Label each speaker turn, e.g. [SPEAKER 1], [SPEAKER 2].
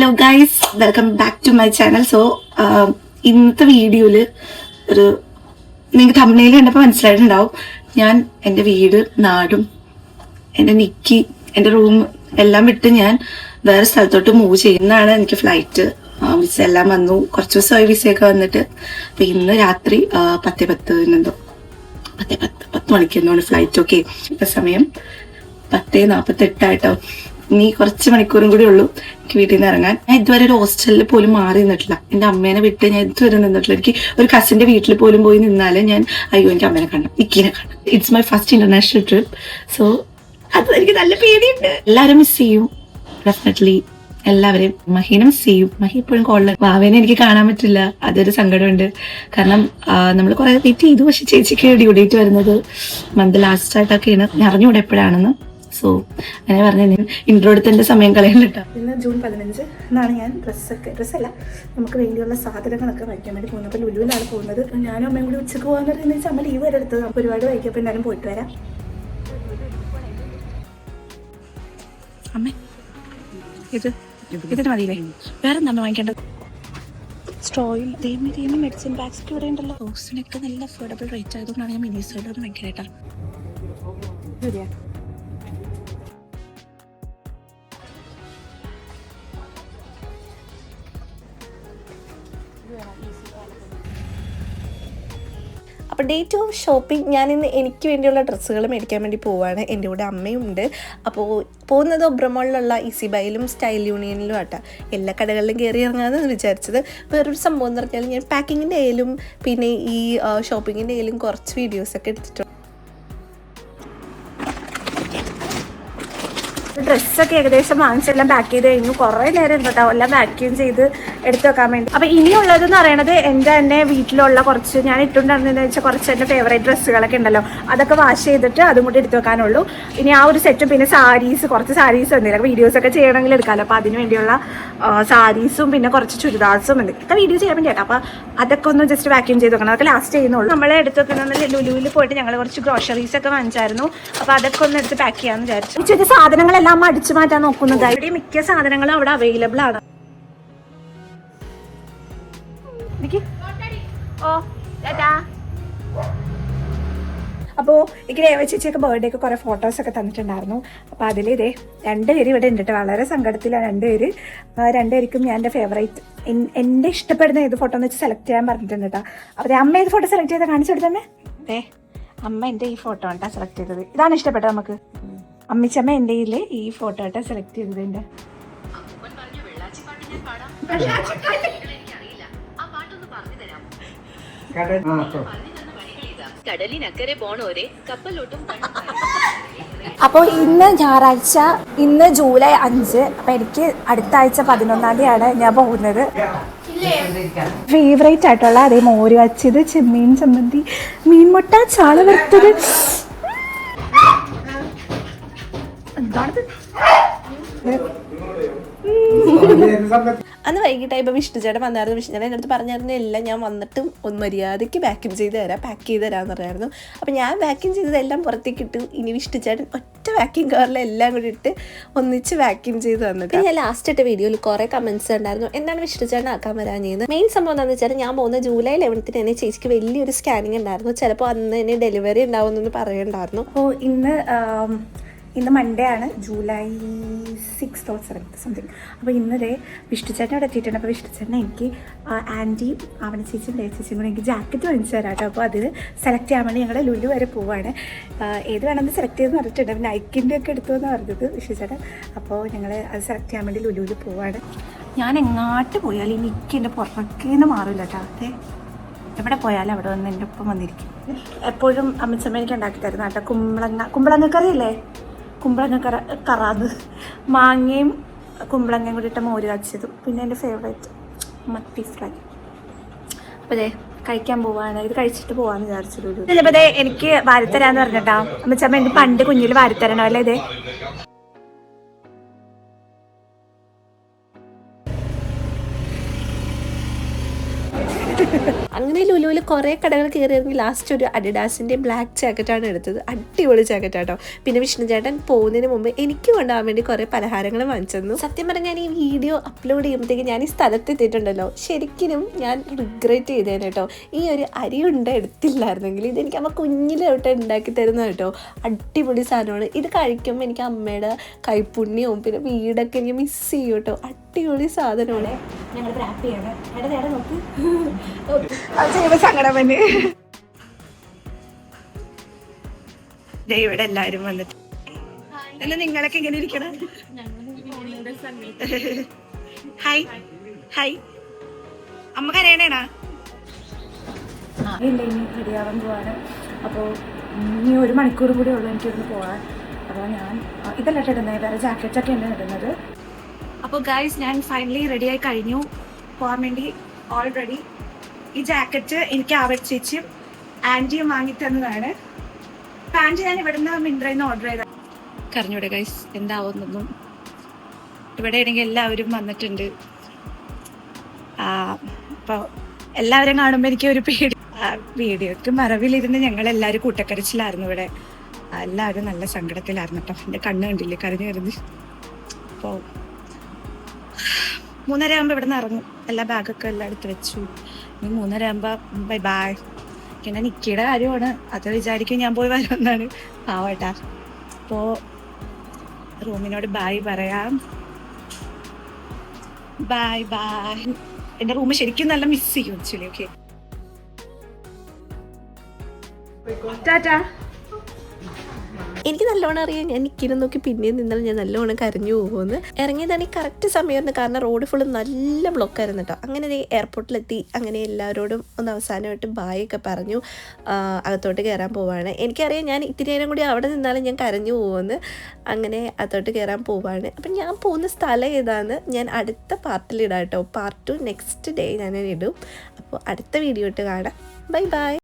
[SPEAKER 1] Hello guys, welcome back to my channel. So ഇന്നത്തെ വീഡിയോയില് നിങ്ങൾക്ക് തമ്പനയിൽ കണ്ടപ്പോൾ മനസ്സിലായിട്ടുണ്ടാവും, ഞാൻ എൻ്റെ വീട്, നാടും, എൻ്റെ നിക്കി, എൻ്റെ റൂം എല്ലാം വിട്ട് ഞാൻ വേറെ സ്ഥലത്തോട്ട് മൂവ് ചെയ്യുന്നതാണ്. എനിക്ക് ഫ്ലൈറ്റ് വിസ എല്ലാം വന്നു, കുറച്ച് ദിവസമായി വിസയൊക്കെ വന്നിട്ട്. അപ്പം ഇന്ന് രാത്രി 10 മണിക്ക് എന്നാണ് ഫ്ലൈറ്റ്. ഓക്കെ, ഇപ്പം സമയം 10:48 ഇനി കുറച്ച് മണിക്കൂറും കൂടി ഉള്ളൂ എനിക്ക് വീട്ടിൽ നിന്ന് ഇറങ്ങാൻ. ഞാൻ ഇതുവരെ ഒരു ഹോസ്റ്റലിൽ പോലും മാറി നിന്നിട്ടില്ല. എൻ്റെ അമ്മേനെ വിട്ട് ഞാൻ ഇതുവരെ നിന്നിട്ടില്ല. എനിക്ക് ഒരു കസിന്റെ വീട്ടിൽ പോലും പോയി നിന്നാലും ഞാൻ എനിക്ക് അമ്മേനെ കാണണം, നിക്കിനെ കാണണം. It's my first international trip. So അത് എനിക്ക് നല്ല പേടിയുണ്ട്. എല്ലാവരും മിസ് ചെയ്യും, ഡെഫിനറ്റ്ലി എല്ലാവരെയും. മഹീനെ മിസ് ചെയ്യും. മഹി ഇപ്പോഴും കോളിൽ. വാവേനെ എനിക്ക് കാണാൻ പറ്റില്ല, അതൊരു സങ്കടമുണ്ട്. കാരണം നമ്മൾ കുറെ വെയിറ്റ് ചെയ്തു. പക്ഷെ ചേച്ചിക്ക് ഡ്യൂ ഡേറ്റ് വരുന്നത് മന്ത് ലാസ്റ്റ് ആയിട്ടൊക്കെയാണ്. ഞാൻ അറിഞ്ഞൂടെ എപ്പോഴാണെന്ന്. സോ അങ്ങനെ പറഞ്ഞ ഇൻട്രോ എടുത്തതിന്റെ സമയം കളയുന്നില്ല. ഇന്ന് ജൂൺ 15 എന്നാണ്. ഞാൻ ഡ്രസ്സല്ല നമുക്ക് വേണ്ടിയുള്ള സാധനങ്ങളൊക്കെ വയ്ക്കാൻ വേണ്ടി പോകുന്നത്. അപ്പോൾ ലുലുവിലാണ് പോകുന്നത്. ഞാനും അമ്മയും കൂടി ഉച്ചക്ക് പോകാന്ന് പറയുന്നത് അമ്മ ലീവ് വരെ എടുത്തത്. അപ്പോൾ ഒരുപാട് വൈകിയപ്പോൾ എന്തായാലും പോയിട്ട് വരാം. അമ്മേ, ഇതിന് മതിയില്ലേ? വേറെ എന്താണ് വാങ്ങിക്കേണ്ടത്? സ്ട്രോയിൽ മെഡിസിൻ ബാഗ്സ് ഒക്കെ ഇവിടെ ഉണ്ടല്ലോ. റോസിനൊക്കെ നല്ല അഫോർഡബിൾ റേറ്റ് ആയതുകൊണ്ടാണ് ഞാൻ മിനി സൈഡിൽ ഭയങ്കരമായിട്ടാ. അപ്പോൾ ഡേ 2 ഷോപ്പിംഗ്. ഞാനിന്ന് എനിക്ക് വേണ്ടിയുള്ള ഡ്രസ്സുകൾ മേടിക്കാൻ വേണ്ടി പോവുകയാണ്. എൻ്റെ കൂടെ അമ്മയും ഉണ്ട്. അപ്പോൾ പോകുന്നത് ഒബ്രമോളിലുള്ള ഈസി ബൈയിലും സ്റ്റൈൽ യൂണിയനിലും ആട്ടാ. എല്ലാ കടകളിലും കയറി ഇറങ്ങാമെന്ന് വിചാരിച്ചത്. വേറൊരു സംഭവം എന്ന് പറഞ്ഞാൽ ഞാൻ പാക്കിങ്ങിൻ്റെ ആയാലും പിന്നെ ഈ ഷോപ്പിങ്ങിൻ്റെ ആയാലും കുറച്ച് വീഡിയോസൊക്കെ എടുത്തിട്ടുണ്ട്. ഡ്രസ്സൊക്കെ ഏകദേശം വാങ്ങിച്ചെല്ലാം പാക്ക് ചെയ്ത് കഴിഞ്ഞു. കുറേ നേരം ഉണ്ടാവും എല്ലാം വാക്യൂം ചെയ്ത് എടുത്തു വെക്കാൻ വേണ്ടി. അപ്പോൾ ഇനിയുള്ളതെന്ന് പറയണത് എൻ്റെ തന്നെ വീട്ടിലുള്ള കുറച്ച് ഞാൻ ഇട്ടുണ്ടായിരുന്നതെന്ന് വെച്ചാൽ കുറച്ച് എൻ്റെ ഫേവറേറ്റ് ഡ്രസ്സുകളൊക്കെ ഉണ്ടല്ലോ, അതൊക്കെ വാഷ് ചെയ്തിട്ട് അതും കൂടി എടുത്തു വെക്കാനുള്ളൂ. ഇനി ആ ഒരു സെറ്റും പിന്നെ കുറച്ച് സാരീസ് എന്തെങ്കിലും വീഡിയോസൊക്കെ ചെയ്യണമെങ്കിൽ എടുക്കാമല്ലോ. അപ്പോൾ അതിന് വേണ്ടിയുള്ള സാരീസും പിന്നെ കുറച്ച് ചുരിദാർസും എന്തൊക്കെ വീഡിയോ ചെയ്യാൻ വേണ്ടിയിട്ടാണ്. അപ്പോൾ അതൊക്കെ ഒന്ന് ജസ്റ്റ് വാക്യൂം ചെയ്ത് വെക്കണം. അതൊക്കെ ലാസ്റ്റ് ചെയ്യുന്നുള്ളൂ. നമ്മൾ എടുത്ത് വെക്കുന്നത് ലുലുവിൽ പോയിട്ട് ഞങ്ങൾ കുറച്ച് ഗ്രോസറീസ് ഒക്കെ വാങ്ങിച്ചായിരുന്നു. അപ്പോൾ അതൊക്കെ ഒന്ന് എടുത്ത് പാക്ക് ചെയ്യാമെന്ന് വിചാരിച്ചു. ചെറിയ സാധനങ്ങളെല്ലാം അടിച്ചു മാറ്റാൻ നോക്കുന്നത്. ഇവിടെ മിക്ക സാധനങ്ങളും അവിടെ അവൈലബിൾ ആണ്. അപ്പോൾ എനിക്ക് രേവ ചേച്ചിയൊക്കെ ബർത്ത്ഡേ ഒക്കെ കുറേ ഫോട്ടോസൊക്കെ തന്നിട്ടുണ്ടായിരുന്നു. അപ്പോൾ അതിലിതേ 2 പേര് ഇവിടെ ഉണ്ട്. വളരെ സങ്കടത്തിലാണ് 2 പേർക്കും ഞാൻ എൻ്റെ ഫേവറേറ്റ് എൻ്റെ ഇഷ്ടപ്പെടുന്ന ഏത് ഫോട്ടോ എന്ന് വെച്ച് സെലക്ട് ചെയ്യാൻ പറഞ്ഞിട്ടുണ്ട് കേട്ടോ. അപ്പോൾ അമ്മ ഏത് ഫോട്ടോ സെലക്ട് ചെയ്താൽ കാണിച്ചു കൊടുത്തമ്മേ? അമ്മ എൻ്റെ ഈ ഫോട്ടോ ആട്ടാ സെലക്ട് ചെയ്തത്. ഇതാണ് ഇഷ്ടപ്പെട്ടത് നമുക്ക്. അമ്മിച്ചമ്മ എൻ്റെ ഈ ഫോട്ടോ ആട്ടാ സെലക്ട് ചെയ്തത്. എൻ്റെ അപ്പോൾ ഇന്ന് ഞായറാഴ്ച, ഇന്ന് ജൂലൈ 5. അപ്പം എനിക്ക് അടുത്ത ആഴ്ച 11-ാം തീയതിയാണ് ഞാൻ പോകുന്നത്. ഫേവറേറ്റ് ആയിട്ടുള്ള അതേ മോര് വച്ചത്, ചെമ്മീൻ ചമ്മന്തി, മീൻമുട്ട, ചാള വറുത്തത്. എന്താണത്? അന്ന് വൈകിട്ടായപ്പോൾ വിഷ്ണുചേട്ടൻ വന്നായിരുന്നു. വിഷ്ണുചേട്ടൻ എൻ്റെ അടുത്ത് പറഞ്ഞായിരുന്നു എല്ലാം ഞാൻ വന്നിട്ടും ഒന്ന് മര്യാദയ്ക്ക് പാക്ക് ചെയ്ത് തരാമെന്ന് പറയായിരുന്നു. അപ്പോൾ ഞാൻ വാക്യൂം ചെയ്തതെല്ലാം പുറത്തേക്ക് ഇട്ടു. ഇനി വിഷ്ണുചേട്ടൻ ഒറ്റ വാക്യൂം കവറിൽ എല്ലാം കൂടി ഇട്ട് ഒന്നിച്ച് വാക്യൂം ചെയ്ത് തന്നിട്ട്. ഞാൻ ലാസ്റ്റ് ഇട്ട വീഡിയോയിൽ കുറേ കമൻറ്റ്സ് ഉണ്ടായിരുന്നു, എന്താണ് വിഷ്ണുചേട്ടൻ ആക്കാൻ വരാഞ്ഞത്. മെയിൻ സംഭവം എന്താണെന്ന് വെച്ചാൽ ഞാൻ പോകുന്ന ജൂലൈ 11 തന്നെ ചേച്ചിക്ക് വലിയൊരു സ്കാനിങ് ഉണ്ടായിരുന്നു. ചിലപ്പോൾ അന്ന് തന്നെ ഡെലിവറി ഉണ്ടാവുമെന്നൊന്ന് പറയുന്നുണ്ടായിരുന്നു. അപ്പോൾ ഇന്ന് മൺഡേ ആണ്, ജൂലൈ 6 or 7 സംതിങ്. അപ്പോൾ ഇന്നലെ വിഷ്ണുചേട്ടൻ അവിടെ എത്തിയിട്ടുണ്ട്. അപ്പോൾ വിഷ്ണുചേട്ടൻ എനിക്ക് ആൻറ്റിയും അവന ചേച്ചിയും ചേച്ചിയും കൂടെ എനിക്ക് ജാക്കറ്റ് വാങ്ങിച്ചു തരാം കേട്ടോ. അപ്പോൾ അത് സെലക്ട് ചെയ്യാൻ വേണ്ടി ഞങ്ങൾ ലുലു വരെ പോവാണ്. ഏത് വേണമെന്ന് സെലക്ട് ചെയ്തെന്ന് പറഞ്ഞിട്ടുണ്ട്. പിന്നെ നൈക്കിൻ്റെ ഒക്കെ എടുത്തു എന്ന് പറഞ്ഞത് വിഷ്ണുചേട്ടൻ. അപ്പോൾ ഞങ്ങൾ അത് സെലക്ട് ചെയ്യാൻ വേണ്ടി ലുലുവിൽ പോവാണ്. ഞാൻ എങ്ങോട്ട് പോയാലും എനിക്ക് എൻ്റെ പുറക്കേന്ന് മാറില്ല കേട്ടോ. അതെ, എവിടെ പോയാലും അവിടെ വന്ന് എൻ്റെ ഒപ്പം വന്നിരിക്കും. എപ്പോഴും അമ്മച്ചമ്മ എനിക്ക് ഉണ്ടാക്കി തരുന്ന കേട്ടോ. കുമ്പളങ്ങക്കറിയില്ലേ, കുമ്പളങ്ങക്കറാത്, മാങ്ങയും കുമ്പളങ്ങയും കൂടി ഇട്ട മോര് കാച്ചിയതും, പിന്നെ എൻ്റെ ഫേവറേറ്റ് മത്തി ഫ്രൈ. അപ്പോൾ അതെ കഴിക്കാൻ പോവാണ്. ഇത് കഴിച്ചിട്ട് പോവാന്ന് വിചാരിച്ചു. ചിലപ്പോൾ അതെ എനിക്ക് വാരിത്തരാന്ന് പറഞ്ഞിട്ടാ അമ്മച്ചമ്മ എനിക്ക് പണ്ട് കുഞ്ഞിൽ വാരിത്തരണോ അല്ലേ. ഇതേ അങ്ങനെ ലുലുവിൽ കുറേ കടകൾ കയറിയിരുന്നെങ്കിൽ ലാസ്റ്റ് ഒരു അഡിഡാസിൻ്റെ ബ്ലാക്ക് ജാക്കറ്റാണ് എടുത്തത്. അടിപൊളി ജാക്കറ്റാട്ടോ. പിന്നെ വിഷ്ണു ചേട്ടൻ പോകുന്നതിന് മുമ്പ് എനിക്ക് കൊണ്ടുപോകാൻ വേണ്ടി കുറേ പലഹാരങ്ങൾ വാങ്ങിച്ചു. സത്യം പറഞ്ഞാൽ ഞാൻ ഈ വീഡിയോ അപ്ലോഡ് ചെയ്യുമ്പോഴത്തേക്ക് ഞാൻ ഈ സ്ഥലത്തെത്തിയിട്ടുണ്ടല്ലോ, ശരിക്കും ഞാൻ റിഗ്രറ്റ് ചെയ്തേനെ കേട്ടോ. ഈ ഒരു അരിയുണ്ട എടുത്തില്ലായിരുന്നെങ്കിൽ ഇതെനിക്ക് അമ്മ കുഞ്ഞിലെ തൊട്ട് ഉണ്ടാക്കി തരുന്നത് കേട്ടോ. അടിപൊളി സാധനമാണ്. ഇത് കഴിക്കുമ്പോൾ എനിക്ക് അമ്മയുടെ കൈപ്പുണ്യവും പിന്നെ വീടൊക്കെ എനിക്ക് മിസ് ചെയ്യും കേട്ടോ. അടിപൊളി സാധനമാണ്. ഞങ്ങൾ റാപ്പ് ചെയ്യണം. നേരെ നോക്ക് സങ്കടം തന്നെ. ഇവിടെ എല്ലാവരും വന്നിട്ട് എന്നാ നിങ്ങളൊക്കെ ഇങ്ങനെ ഇരിക്കണം. Hi hi. അമ്മ കരയണേണാ?
[SPEAKER 2] ഇല്ല, ഇനി റെഡിയാവാൻ പോവാണ്. അപ്പോൾ ഇനി 1 മണിക്കൂർ കൂടി ഉള്ളൂ എനിക്കിവിടുന്ന് പോകാൻ. അപ്പോൾ ഞാൻ ഇതല്ല ഇടുന്നത്, വേറെ ജാക്കറ്റൊക്കെ ഉണ്ട് ഇടുന്നത്. അപ്പോൾ ഗൈസ്, ഞാൻ ഫൈനലി റെഡിയായി കഴിഞ്ഞു പോകാൻ വേണ്ടി. ഓൾറെഡി ഈ ജാക്കറ്റ് എനിക്ക് ആവർ ചേച്ചിയും ആൻറ്റിയും വാങ്ങിത്തന്നതാണ്. പാൻറ്റ് ഞാൻ ഇവിടുന്ന് മിന്ത്രയിൽ നിന്ന് ഓർഡർ ചെയ്ത. കറിഞ്ഞൂടെ ഗൈസ് എന്താവുന്നൊന്നും. ഇവിടെ ആണെങ്കിൽ എല്ലാവരും വന്നിട്ടുണ്ട്. അപ്പോൾ എല്ലാവരും കാണുമ്പോൾ എനിക്ക് ഒരു പേടി. വീഡിയോക്ക് മറവിലിരുന്ന് ഞങ്ങളെല്ലാവരും കൂട്ടക്കരച്ചിലായിരുന്നു ഇവിടെ. എല്ലാവരും നല്ല സങ്കടത്തിലായിരുന്നു കേട്ടോ. എൻ്റെ കണ്ണ് കണ്ടില്ലേ കരഞ്ഞു വരുന്നത്. അപ്പോൾ 3:30 ആകുമ്പോൾ ഇവിടെ നിന്ന് ഇറങ്ങും. എല്ലാ ബാഗൊക്കെ എല്ലാം എടുത്ത് വെച്ചു. ഇനി 3:30 ആകുമ്പോൾ ബൈ ബൈ. പിന്നെ നിക്കിയുടെ കാര്യമാണ്, അത് വിചാരിക്കും ഞാൻ പോയി വരുമെന്നാണ്. പാവട്ടാ. അപ്പോൾ റൂമിനോട് ബൈ പറയാം. Bye bye. എൻ്റെ റൂം ശരിക്കും നല്ല മിസ് ചെയ്യും ആക്ച്വലി. ഓക്കെ, ടാറ്റാ.
[SPEAKER 1] എനിക്ക് നല്ലോണം അറിയാം ഞാൻ നിൽക്കുന്ന നോക്കി പിന്നെയും നിന്നാൽ ഞാൻ നല്ലോണം കരഞ്ഞു പോകുമെന്ന്. ഇറങ്ങിയതാണ് ഈ കറക്റ്റ് സമയമായിരുന്നു, കാരണം റോഡ് ഫുള്ള് നല്ല ബ്ലോക്കായിരുന്നു കേട്ടോ. അങ്ങനെ എയർപോർട്ടിലെത്തി. അങ്ങനെ എല്ലാവരോടും ഒന്ന് അവസാനമായിട്ട് ബായ് ഒക്കെ പറഞ്ഞു അകത്തോട്ട് കയറാൻ പോവാണ്. എനിക്കറിയാം ഞാൻ ഇത്തിരി നേരം കൂടി അവിടെ നിന്നാലും ഞാൻ കരഞ്ഞു പോകുമെന്ന്. അങ്ങനെ അകത്തോട്ട് കയറാൻ പോവാണ്. അപ്പം ഞാൻ പോകുന്ന സ്ഥലം ഏതാണെന്ന് ഞാൻ അടുത്ത പാർട്ടിലിടാം കേട്ടോ. പാർട്ട് 2 നെക്സ്റ്റ് ഡേ ഞാൻ ഇടും. അപ്പോൾ അടുത്ത വീഡിയോ ഇട്ട് കാണാം. Bye bye.